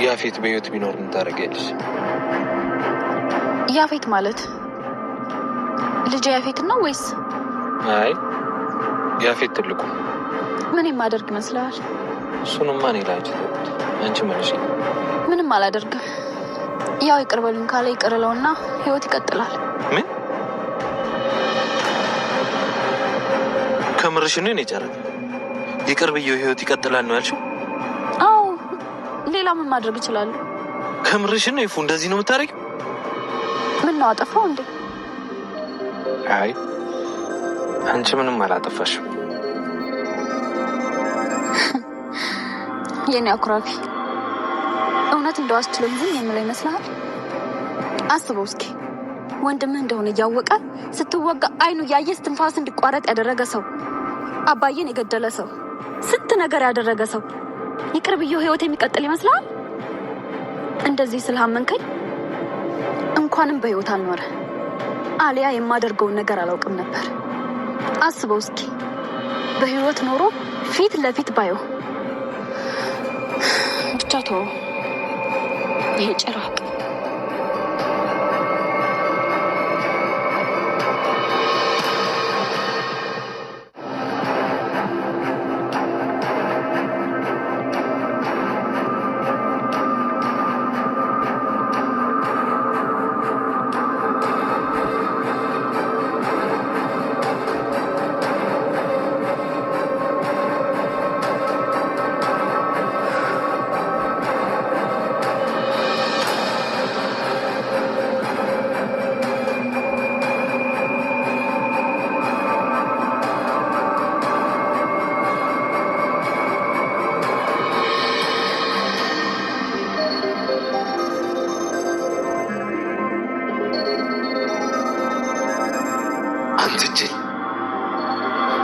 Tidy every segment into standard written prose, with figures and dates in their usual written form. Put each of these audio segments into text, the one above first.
ያፌት በህይወት ቢኖር ምን ታደርጊያለሽ? ያፌት ማለት ልጅ ያፌት ነው ወይስ? አይ ያፌት ትልቁ። ምን የማደርግ ይመስላል? እሱንማ እኔ ላንቺ ተውት። አንቺ መልሽ። ምንም አላደርግም። ያው ይቅር በሉኝ ካለ ይቅር እለውና ህይወት ይቀጥላል። ምን ከምርሽ ነው? እኔ ጨረቅ ይቅር ብዬው ህይወት ይቀጥላል ነው ያልሽው? አዎ ሌላ ምን ማድረግ እችላለሁ? ከምርሽ ነው? ይፉ እንደዚህ ነው የምታደርጊው? ምን ነው አጠፋው እንዴ? አይ አንቺ ምንም አላጠፋሽም። የኔ አኩራፊ እውነት እንደው አስችሎኝ ዝም የምለው ይመስልሃል? አስበው እስኪ ወንድምህ እንደሆነ እያወቀ ስትወጋ አይኑ እያየ ስትንፋስ እንዲቋረጥ ያደረገ ሰው፣ አባዬን የገደለ ሰው፣ ስንት ነገር ያደረገ ሰው ይቅር ብዬው ህይወት የሚቀጥል ይመስልሃል? እንደዚህ ስላመንከኝ እንኳንም በህይወት አልኖረ አሊያ የማደርገውን ነገር አላውቅም ነበር። አስበው እስኪ በህይወት ኖሮ ፊት ለፊት ባየው። ብቻ ተወው ይሄ ጭራቅ።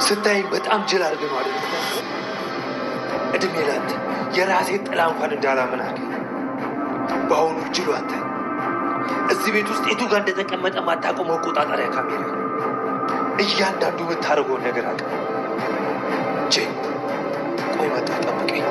ስታይ በጣም ጅል አድርገህ ነው አይደል? እድሜ ላንተ የራሴን ጥላ እንኳን እንዳላምን አድርገህ በአሁኑ ጅሉ አንተ እዚህ ቤት ውስጥ የቱ ጋር እንደተቀመጠ ማታውቀው መቆጣጠሪያ ካሜራ እያንዳንዱ የምታደርገውን ነገር አውቀ ጅል። ቆይ መጣ ጠብቀኝ።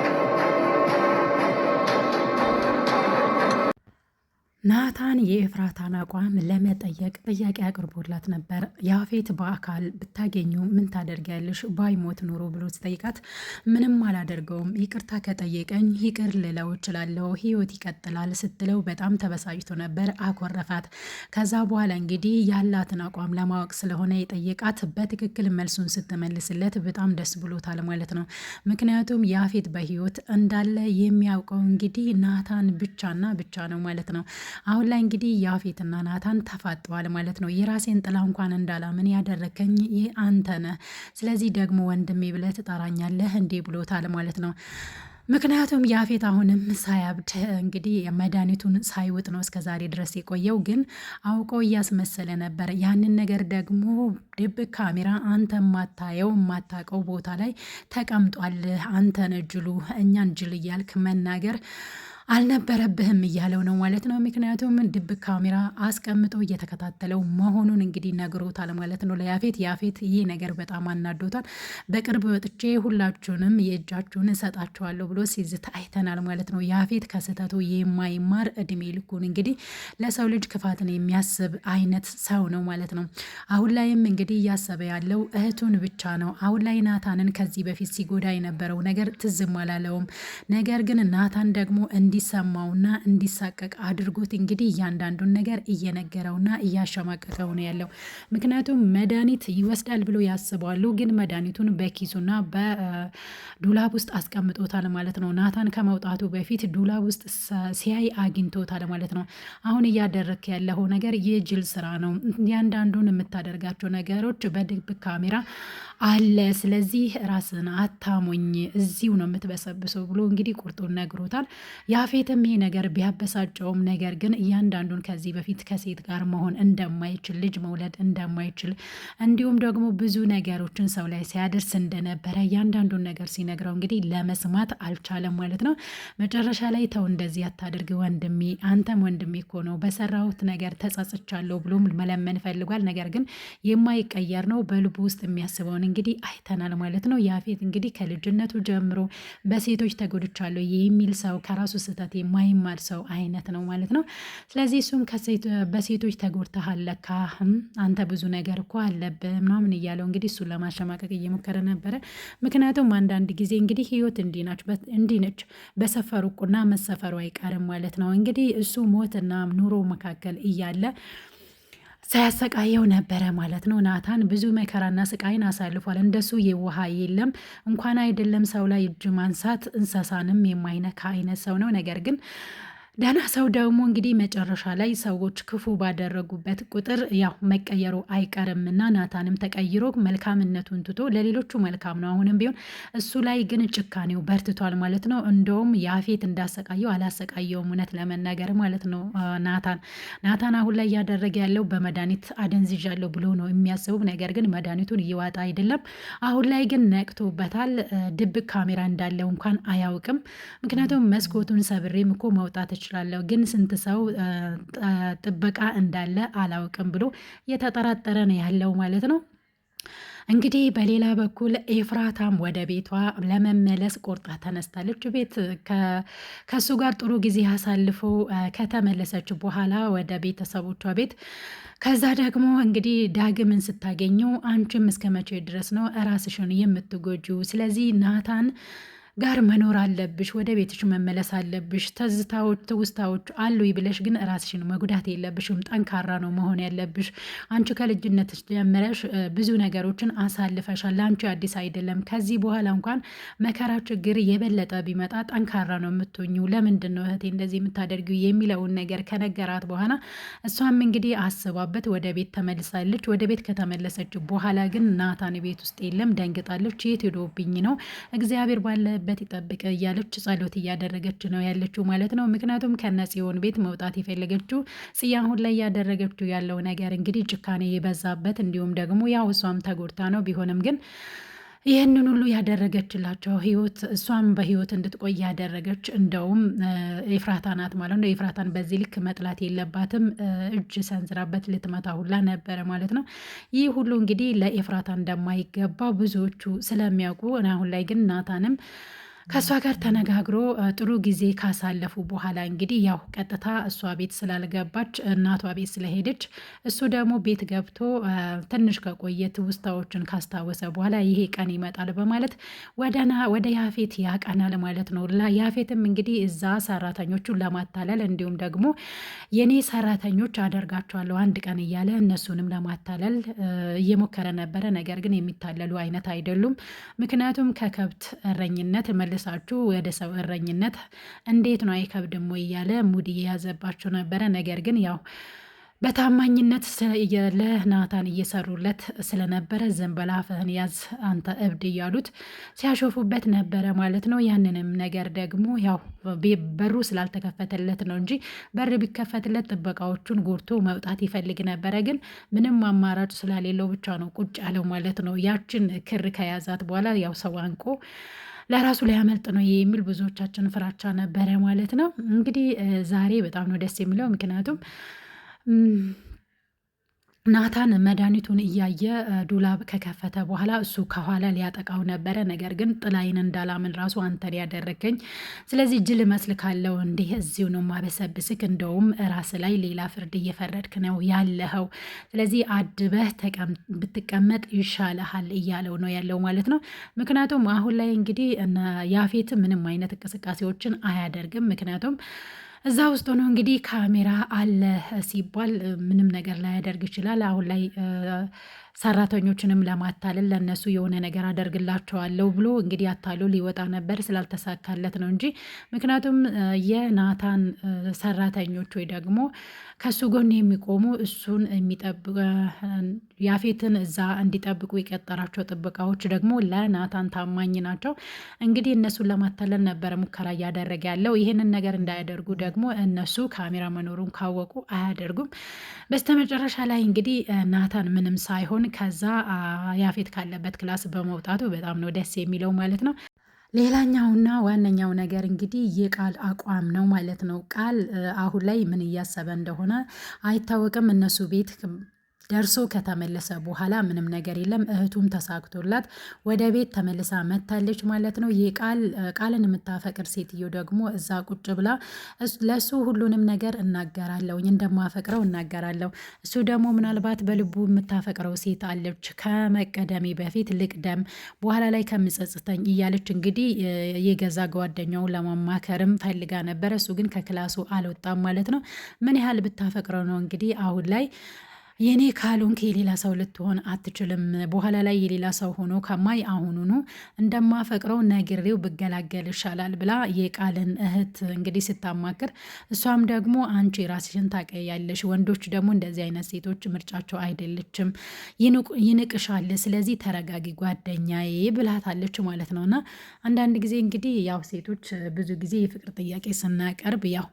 ናታን የኤፍራታን አቋም ለመጠየቅ ጥያቄ አቅርቦላት ነበር። ያፌት በአካል ብታገኙ ምን ታደርጊያለሽ ባይሞት ኖሮ ብሎ ሲጠይቃት ምንም አላደርገውም፣ ይቅርታ ከጠየቀኝ ይቅር ልለው እችላለሁ፣ ህይወት ይቀጥላል ስትለው በጣም ተበሳጭቶ ነበር። አኮረፋት። ከዛ በኋላ እንግዲህ ያላትን አቋም ለማወቅ ስለሆነ የጠየቃት በትክክል መልሱን ስትመልስለት በጣም ደስ ብሎታል ማለት ነው። ምክንያቱም ያፌት በህይወት እንዳለ የሚያውቀው እንግዲህ ናታን ብቻና ብቻ ነው ማለት ነው። አሁን ላይ እንግዲህ ያፌትና ናታን ተፋጠዋል ማለት ነው። የራሴን ጥላ እንኳን እንዳላምን ያደረከኝ አንተ ነህ፣ ስለዚህ ደግሞ ወንድሜ ብለህ ትጠራኛለህ እንዴ ብሎታል ማለት ነው። ምክንያቱም ያፌት አሁንም ሳያብድ እንግዲህ መድኃኒቱን ሳይውጥ ነው እስከ ዛሬ ድረስ የቆየው፣ ግን አውቀው እያስመሰለ ነበር። ያንን ነገር ደግሞ ድብቅ ካሜራ አንተ የማታየው የማታውቀው ቦታ ላይ ተቀምጧል። አንተን ጅሉ እኛን ጅል እያልክ መናገር አልነበረብህም እያለው ነው ማለት ነው። ምክንያቱም ድብቅ ካሜራ አስቀምጦ እየተከታተለው መሆኑን እንግዲህ ነግሮታል ማለት ነው ለያፌት። ያፌት ይህ ነገር በጣም አናዶታል። በቅርብ ወጥቼ ሁላችሁንም የእጃችሁን እሰጣችኋለሁ ብሎ ሲዝት አይተናል ማለት ነው። ያፌት ከስህተቱ የማይማር እድሜ ልኩን እንግዲህ ለሰው ልጅ ክፋትን የሚያስብ አይነት ሰው ነው ማለት ነው። አሁን ላይም እንግዲህ እያሰበ ያለው እህቱን ብቻ ነው። አሁን ላይ ናታንን ከዚህ በፊት ሲጎዳ የነበረው ነገር ትዝም አላለውም። ነገር ግን ናታን ደግሞ እንዲሰማውና እንዲሳቀቅ አድርጎት እንግዲህ እያንዳንዱን ነገር እየነገረውና እያሸማቀቀው ነው ያለው። ምክንያቱም መድኃኒት ይወስዳል ብሎ ያስባሉ፣ ግን መድኃኒቱን በኪሱና በዱላብ ውስጥ አስቀምጦታል ማለት ነው። ናታን ከመውጣቱ በፊት ዱላብ ውስጥ ሲያይ አግኝቶታል ማለት ነው። አሁን እያደረክ ያለው ነገር የጅል ስራ ነው። እያንዳንዱን የምታደርጋቸው ነገሮች በድብቅ ካሜራ አለ። ስለዚህ ራስን አታሞኝ፣ እዚሁ ነው የምትበሰብሰው ብሎ እንግዲህ ቁርጡን ነግሮታል። ያፌትም ይሄ ነገር ቢያበሳጨውም ነገር ግን እያንዳንዱን ከዚህ በፊት ከሴት ጋር መሆን እንደማይችል ልጅ መውለድ እንደማይችል እንዲሁም ደግሞ ብዙ ነገሮችን ሰው ላይ ሲያደርስ እንደነበረ እያንዳንዱን ነገር ሲነግረው እንግዲህ ለመስማት አልቻለም ማለት ነው። መጨረሻ ላይ ተው እንደዚህ አታድርግ ወንድሜ፣ አንተም ወንድሜ እኮ ነው፣ በሰራሁት ነገር ተጸጽቻለሁ ብሎም መለመን ፈልጓል። ነገር ግን የማይቀየር ነው። በልቡ ውስጥ የሚያስበውን እንግዲህ አይተናል ማለት ነው። ያፌት እንግዲህ ከልጅነቱ ጀምሮ በሴቶች ተጎድቻለሁ የሚል ሰው ከራሱ ስህተት የማይማር ሰው አይነት ነው ማለት ነው። ስለዚህ እሱም በሴቶች ተጎድተሃል ለካ አንተ ብዙ ነገር እኮ አለብህ ምናምን እያለው እንግዲህ እሱን ለማሸማቀቅ እየሞከረ ነበረ። ምክንያቱም አንዳንድ ጊዜ እንግዲህ ህይወት እንዲህ ነች፣ በሰፈሩ ቁና መሰፈሩ አይቀርም ማለት ነው። እንግዲህ እሱ ሞትና ኑሮ መካከል እያለ ሳያሰቃየው ነበረ ማለት ነው። ናታን ብዙ መከራና ስቃይን አሳልፏል። እንደሱ የውሃ የለም እንኳን አይደለም ሰው ላይ እጅ ማንሳት እንስሳንም የማይነካ አይነት ሰው ነው። ነገር ግን ደህና ሰው ደግሞ እንግዲህ መጨረሻ ላይ ሰዎች ክፉ ባደረጉበት ቁጥር ያው መቀየሩ አይቀርምና ናታንም ተቀይሮ መልካምነቱን ትቶ ለሌሎቹ መልካም ነው። አሁንም ቢሆን እሱ ላይ ግን ጭካኔው በርትቷል ማለት ነው። እንደውም ያፌት እንዳሰቃየው አላሰቃየውም እውነት ለመናገር ማለት ነው። ናታን አሁን ላይ እያደረገ ያለው በመድኃኒት አደንዝዣለሁ ብሎ ነው የሚያስቡ። ነገር ግን መድኃኒቱን እየዋጣ አይደለም። አሁን ላይ ግን ነቅቶበታል። ድብቅ ካሜራ እንዳለው እንኳን አያውቅም። ምክንያቱም መስኮቱን ሰብሬም እኮ መውጣት እችላለሁ ግን ስንት ሰው ጥበቃ እንዳለ አላውቅም ብሎ እየተጠራጠረ ነው ያለው ማለት ነው። እንግዲህ በሌላ በኩል ኤፍራታም ወደ ቤቷ ለመመለስ ቆርጣ ተነስታለች። ቤት ከሱ ጋር ጥሩ ጊዜ አሳልፎ ከተመለሰች በኋላ ወደ ቤተሰቦቿ ቤት ከዛ ደግሞ እንግዲህ ዳግምን ስታገኘው አንቺም እስከ መቼ ድረስ ነው ራስሽን የምትጎጂው? ስለዚህ ናታን ጋር መኖር አለብሽ፣ ወደ ቤትሽ መመለስ አለብሽ። ትውስታዎች አሉ ብለሽ ግን ራስሽን መጉዳት የለብሽም። ጠንካራ ነው መሆን ያለብሽ። አንቺ ከልጅነት ጀምረሽ ብዙ ነገሮችን አሳልፈሻል። ለአንቺ አዲስ አይደለም። ከዚህ በኋላ እንኳን መከራ ችግር የበለጠ ቢመጣ ጠንካራ ነው የምትሆኙ። ለምንድን ነው እህቴ እንደዚህ የምታደርጊው የሚለውን ነገር ከነገራት በኋላ እሷም እንግዲህ አስባበት ወደ ቤት ተመልሳለች። ወደ ቤት ከተመለሰች በኋላ ግን ናታን ቤት ውስጥ የለም። ደንግጣለች። የት ሄዶብኝ ነው? እግዚአብሔር ባለ በት ይጠብቅ እያለች ጸሎት እያደረገች ነው ያለችው ማለት ነው። ምክንያቱም ከነጽዮን ቤት መውጣት የፈለገችው ጽያ አሁን ላይ እያደረገችው ያለው ነገር እንግዲህ ጭካኔ የበዛበት እንዲሁም ደግሞ ያው እሷም ተጎድታ ነው። ቢሆንም ግን ይህንን ሁሉ ያደረገችላቸው ህይወት እሷም በህይወት እንድትቆይ ያደረገች እንደውም ኤፍራታ ናት ማለት ነው። ኤፍራታን በዚህ ልክ መጥላት የለባትም። እጅ ሰንዝራበት ልትመታ ሁላ ነበረ ማለት ነው። ይህ ሁሉ እንግዲህ ለኤፍራታ እንደማይገባ ብዙዎቹ ስለሚያውቁ አሁን ላይ ግን ናታንም ከእሷ ጋር ተነጋግሮ ጥሩ ጊዜ ካሳለፉ በኋላ እንግዲህ ያው ቀጥታ እሷ ቤት ስላልገባች እናቷ ቤት ስለሄደች እሱ ደግሞ ቤት ገብቶ ትንሽ ከቆየ ትውስታዎችን ካስታወሰ በኋላ ይሄ ቀን ይመጣል በማለት ወደ ያፌት ያቀናል ማለት ነው። ያፌትም እንግዲህ እዛ ሰራተኞቹን ለማታለል እንዲሁም ደግሞ የኔ ሰራተኞች አደርጋቸዋለሁ አንድ ቀን እያለ እነሱንም ለማታለል እየሞከረ ነበረ። ነገር ግን የሚታለሉ አይነት አይደሉም። ምክንያቱም ከከብት እረኝነት መልሳችሁ ወደ ሰው እረኝነት እንዴት ነው አይከብድም ወይ እያለ ሙድ እየያዘባቸው ነበረ። ነገር ግን ያው በታማኝነት ለናታን እየሰሩለት ስለነበረ ዝም በል አፍህን ያዝ አንተ እብድ እያሉት ሲያሾፉበት ነበረ ማለት ነው። ያንንም ነገር ደግሞ ያው በሩ ስላልተከፈተለት ነው እንጂ በር ቢከፈትለት ጥበቃዎቹን ጎርቶ መውጣት ይፈልግ ነበረ። ግን ምንም አማራጭ ስላሌለው ብቻ ነው ቁጭ ያለው ማለት ነው። ያችን ክር ከያዛት በኋላ ያው ሰው አንቆ ለራሱ ሊያመልጥ ነው የሚል ብዙዎቻችን ፍራቻ ነበረ ማለት ነው። እንግዲህ ዛሬ በጣም ነው ደስ የሚለው ምክንያቱም ናታን መድኃኒቱን እያየ ዱላብ ከከፈተ በኋላ እሱ ከኋላ ሊያጠቃው ነበረ። ነገር ግን ጥላይን እንዳላምን ራሱ አንተን ያደረገኝ፣ ስለዚህ ጅል መስልካለው እንዲህ እዚሁ ነው ማበሰብስክ፣ እንደውም ራስ ላይ ሌላ ፍርድ እየፈረድክ ነው ያለኸው፣ ስለዚህ አድበህ ብትቀመጥ ይሻልሃል እያለው ነው ያለው ማለት ነው። ምክንያቱም አሁን ላይ እንግዲህ ያፌት ምንም አይነት እንቅስቃሴዎችን አያደርግም። ምክንያቱም እዛ ውስጥ ሆኖ እንግዲህ ካሜራ አለ ሲባል ምንም ነገር ላያደርግ ይችላል። አሁን ላይ ሰራተኞችንም ለማታለል ለነሱ የሆነ ነገር አደርግላቸዋለሁ ብሎ እንግዲህ አታሎ ሊወጣ ነበር፣ ስላልተሳካለት ነው እንጂ ምክንያቱም የናታን ሰራተኞች ወይ ደግሞ ከሱ ጎን የሚቆሙ እሱን ያፌትን እዛ እንዲጠብቁ የቀጠራቸው ጥበቃዎች ደግሞ ለናታን ታማኝ ናቸው። እንግዲህ እነሱን ለማታለል ነበረ ሙከራ እያደረገ ያለው። ይህንን ነገር እንዳያደርጉ ደግሞ እነሱ ካሜራ መኖሩን ካወቁ አያደርጉም። በስተመጨረሻ ላይ እንግዲህ ናታን ምንም ሳይሆን ከዛ ያፌት ካለበት ክላስ በመውጣቱ በጣም ነው ደስ የሚለው ማለት ነው። ሌላኛውና ዋነኛው ነገር እንግዲህ የቃል አቋም ነው ማለት ነው። ቃል አሁን ላይ ምን እያሰበ እንደሆነ አይታወቅም። እነሱ ቤት ደርሶ ከተመለሰ በኋላ ምንም ነገር የለም። እህቱም ተሳክቶላት ወደ ቤት ተመልሳ መታለች ማለት ነው። ይህ ቃልን የምታፈቅር ሴትዮ ደግሞ እዛ ቁጭ ብላ ለሱ ሁሉንም ነገር እናገራለሁ፣ እንደማፈቅረው እናገራለሁ። እሱ ደግሞ ምናልባት በልቡ የምታፈቅረው ሴት አለች፣ ከመቀደሜ በፊት ልቅደም በኋላ ላይ ከምጸጽተኝ እያለች እንግዲህ የገዛ ጓደኛውን ለማማከርም ፈልጋ ነበረ። እሱ ግን ከክላሱ አልወጣም ማለት ነው። ምን ያህል ብታፈቅረው ነው እንግዲህ አሁን ላይ የኔ ካልሆንክ የሌላ ሰው ልትሆን አትችልም። በኋላ ላይ የሌላ ሰው ሆኖ ከማይ አሁኑኑ እንደማፈቅረው ነግሬው ብገላገል ይሻላል ብላ የቃልን እህት እንግዲህ ስታማክር፣ እሷም ደግሞ አንቺ ራስሽን ታቀያለሽ፣ ወንዶች ደግሞ እንደዚህ አይነት ሴቶች ምርጫቸው አይደለችም፣ ይንቅሻል፣ ስለዚህ ተረጋጊ ጓደኛዬ ብላታለች ማለት ነው። እና አንዳንድ ጊዜ እንግዲህ ያው ሴቶች ብዙ ጊዜ የፍቅር ጥያቄ ስናቀርብ ያው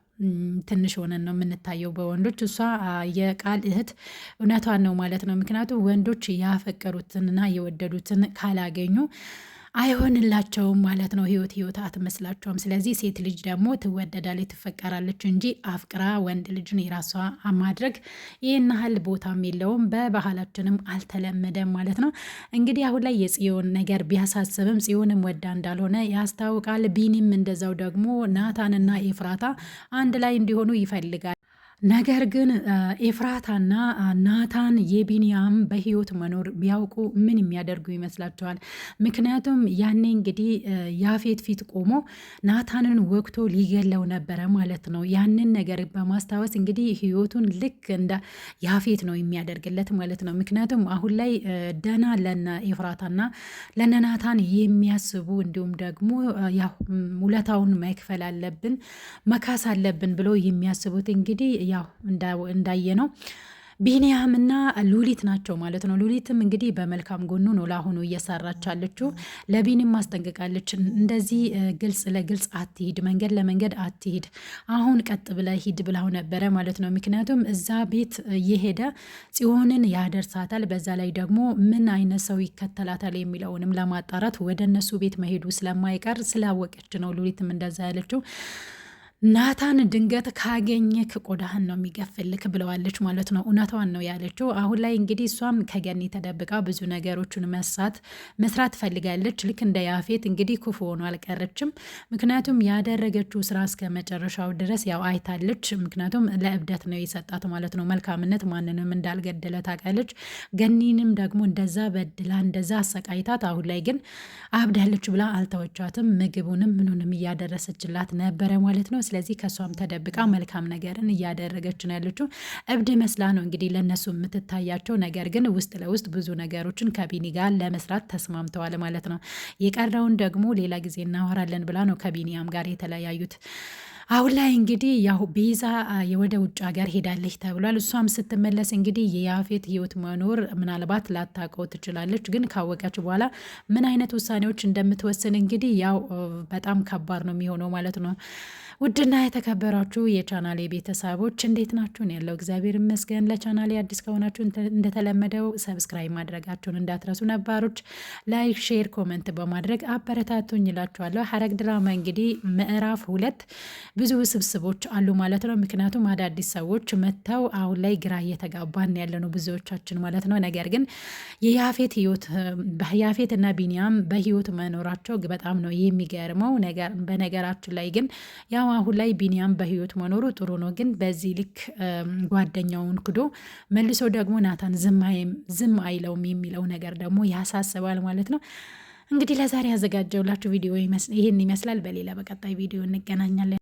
ትንሽ ሆነን ነው የምንታየው በወንዶች። እሷ የቃል እህት እውነቷን ነው ማለት ነው። ምክንያቱም ወንዶች ያፈቀሩትንና የወደዱትን ካላገኙ አይሆንላቸውም ማለት ነው። ህይወት አትመስላቸውም። ስለዚህ ሴት ልጅ ደግሞ ትወደዳለች፣ ትፈቀራለች እንጂ አፍቅራ ወንድ ልጅን የራሷ ማድረግ ይህን ያህል ቦታም የለውም፣ በባህላችንም አልተለመደም ማለት ነው። እንግዲህ አሁን ላይ የጽዮን ነገር ቢያሳስብም ጽዮንም ወዳ እንዳልሆነ ያስታውቃል። ቢኒም እንደዛው ደግሞ ናታንና ኤፍራታ አንድ ላይ እንዲሆኑ ይፈልጋል። ነገር ግን ኤፍራታና ናታን የቢንያም በህይወት መኖር ቢያውቁ ምን የሚያደርጉ ይመስላቸዋል? ምክንያቱም ያኔ እንግዲህ ያፌት ፊት ቆሞ ናታንን ወቅቶ ሊገለው ነበረ ማለት ነው። ያንን ነገር በማስታወስ እንግዲህ ህይወቱን ልክ እንደ ያፌት ነው የሚያደርግለት ማለት ነው። ምክንያቱም አሁን ላይ ደና ለነ ኤፍራታና ለነ ናታን የሚያስቡ እንዲሁም ደግሞ ያው ውለታውን መክፈል አለብን መካስ አለብን ብሎ የሚያስቡት እንግዲህ ያው እንዳየ ነው ቢንያምና ሉሊት ናቸው ማለት ነው። ሉሊትም እንግዲህ በመልካም ጎኑ ነው ለአሁኑ እየሰራች አለችው። ለቢኒም ማስጠንቀቃለች። እንደዚህ ግልጽ ለግልጽ አትሂድ፣ መንገድ ለመንገድ አትሂድ፣ አሁን ቀጥ ብለ ሂድ ብላው ነበረ ማለት ነው። ምክንያቱም እዛ ቤት የሄደ ጽዮንን ያደርሳታል። በዛ ላይ ደግሞ ምን አይነት ሰው ይከተላታል የሚለውንም ለማጣራት ወደ እነሱ ቤት መሄዱ ስለማይቀር ስላወቀች ነው ሉሊትም እንደዛ ያለችው። ናታን ድንገት ካገኘክ ቆዳህን ነው የሚገፍልክ ብለዋለች ማለት ነው። እውነቷን ነው ያለችው። አሁን ላይ እንግዲህ እሷም ከገኒ ተደብቃ ብዙ ነገሮችን መስራት ፈልጋለች። ልክ እንደ ያፌት እንግዲህ ክፉ ሆኖ አልቀረችም። ምክንያቱም ያደረገችው ስራ እስከ መጨረሻው ድረስ ያው አይታለች። ምክንያቱም ለእብደት ነው የሰጣት ማለት ነው። መልካምነት ማንንም እንዳልገደለ ታውቃለች። ገኒንም ደግሞ እንደዛ በድላ እንደዛ አሰቃይታት፣ አሁን ላይ ግን አብዳለች ብላ አልተወቻትም። ምግቡንም ምኑንም እያደረሰችላት ነበረ ማለት ነው። ስለዚህ ከሷም ተደብቃ መልካም ነገርን እያደረገች ነው ያለችው። እብድ መስላ ነው እንግዲህ ለነሱ የምትታያቸው። ነገር ግን ውስጥ ለውስጥ ብዙ ነገሮችን ከቢኒ ጋር ለመስራት ተስማምተዋል ማለት ነው። የቀረውን ደግሞ ሌላ ጊዜ እናወራለን ብላ ነው ከቢኒያም ጋር የተለያዩት። አሁን ላይ እንግዲህ ያው ቤዛ ወደ ውጭ ሀገር ሄዳለች ተብሏል። እሷም ስትመለስ እንግዲህ የያፌት ህይወት መኖር ምናልባት ላታውቀው ትችላለች። ግን ካወቀች በኋላ ምን አይነት ውሳኔዎች እንደምትወስን እንግዲህ ያው በጣም ከባድ ነው የሚሆነው ማለት ነው። ውድና የተከበራችሁ የቻናሌ ቤተሰቦች እንዴት ናችሁን? ያለው እግዚአብሔር ይመስገን። ለቻናሌ አዲስ ከሆናችሁ እንደተለመደው ሰብስክራይብ ማድረጋችሁን እንዳትረሱ፣ ነባሮች ላይክ፣ ሼር፣ ኮመንት በማድረግ አበረታቱኝ ይላችኋለሁ። ሐረግ ድራማ እንግዲህ ምዕራፍ 2 ብዙ ውስብስቦች አሉ ማለት ነው። ምክንያቱም አዳዲስ ሰዎች መጥተው አሁን ላይ ግራ እየተጋባን ያለ ነው ብዙዎቻችን ማለት ነው። ነገር ግን የያፌት ህይወት ያፌት እና ቢንያም በህይወት መኖራቸው በጣም ነው የሚገርመው ነገር። በነገራችን ላይ ግን ያው አሁን ላይ ቢንያም በህይወት መኖሩ ጥሩ ነው። ግን በዚህ ልክ ጓደኛውን ክዶ መልሶ ደግሞ ናታን ዝም አይለውም የሚለው ነገር ደግሞ ያሳስባል ማለት ነው። እንግዲህ ለዛሬ ያዘጋጀውላችሁ ቪዲዮ ይህን ይመስላል። በሌላ በቀጣይ ቪዲዮ እንገናኛለን።